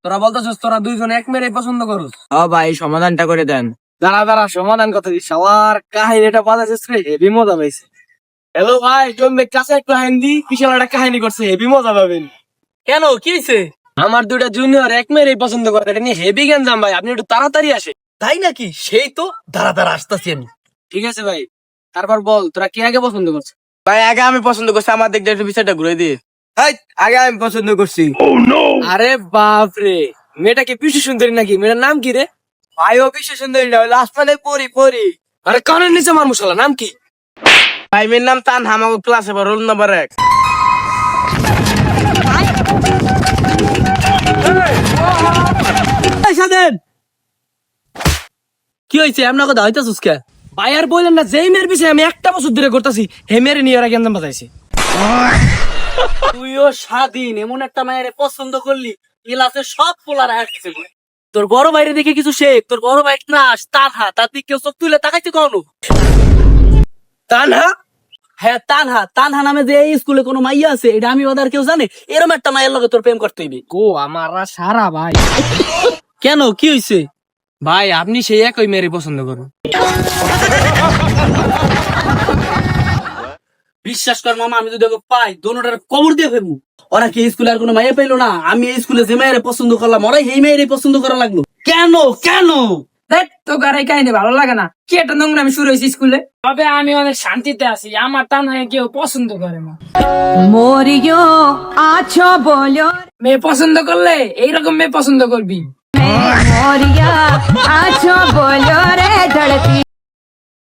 তোরা বলতেছিস তোরা দুইজন এক মেরে পছন্দ করস। ভাই সমাধানটা করে দেন। দাঁড়া সমাধান কথা দিস, সবার কাহিনীটা বাজাইছিস রে, হেভি মজা পাইছে। হ্যালো ভাই, তুমি কাছে একটু হিন্দি বিশাল একটা কাহিনী করছে, হেভি মজা পাবেন। কেন, কি হয়েছে? আমার দুইটা জুনিয়র এক মেরেই পছন্দ করে, এটা নিয়ে হেভি গেঞ্জাম ভাই, আপনি একটু তাড়াতাড়ি আসে। তাই নাকি? সেই তো, দাঁড়া আসতেছি আমি। ঠিক আছে ভাই, তারপর বল তোরা কে আগে পছন্দ করছিস? ভাই আগে আমি পছন্দ করছি, আমার দিক দিয়ে একটু বিষয়টা ঘুরে দিয়ে। আগে আমি পছন্দ করছি। আরে বাপ রে, মেয়েটা কি বিশ্ব সুন্দরী নাকি? মেয়েটার নাম কি রে? ভাই ও বিশ্ব সুন্দরী না, হইলো আসমানে পরি। আরে কানের নিচে মার মশলা, নাম কি? ভাই মেয়ের নাম তানহা, আমার ক্লাসে রোল নাম্বার 1। কি হয়েছে? এমন কথা হইতাছিস কে? ভাই আর বললেন না, যেই মেয়ের পিছিয়ে আমি একটা বছর ধরে করতেছি, হে মেয়ের নিয়ে ওরা গেঞ্জাম বাজাইছে। তুইও স্বাধীন, এমন একটা মায়ের পছন্দ করলি, ক্লাসে সব পোলার হাঁটছে। তোর বড় ভাইরে দেখে কিছু শেখ, তোর বড় ভাই ক্লাস তানহা, তার দিকে কেউ চোখ তুলে তাকাইছে কখনো? তানহা? হ্যাঁ তানহা নামে যে এই স্কুলে কোনো মাইয়া আছে, এটা আমি ওদের কেউ জানে? এরকম একটা মায়ের লগে তোর প্রেম করতে হইবে। গো আমার সারা ভাই। কেন, কি হয়েছে? ভাই আপনি সেই একই মেয়ের পছন্দ করুন। বিশ্বাস কর মামা, আমি যদি ওকে পাই দোনোটার কবর দিয়ে ফেলবো। ওরা কি স্কুলে আর কোনো মাইয়া পাইলো না? আমি এই স্কুলে যে মেয়েরে পছন্দ করলাম, ওরা এই মেয়েরে পছন্দ করা লাগলো কেন? তো গাড়ি কাহিনী ভালো লাগে না, কি একটা নোংরামি শুরু হয়েছে স্কুলে। তবে আমি অনেক শান্তিতে আছি, আমার তানহাকে কেউ পছন্দ করে না। मोरियो आछो बोलो মেয়ে পছন্দ করলে এইরকম মেয়ে পছন্দ করবি। मोरिया आछो बोलो रे धरती।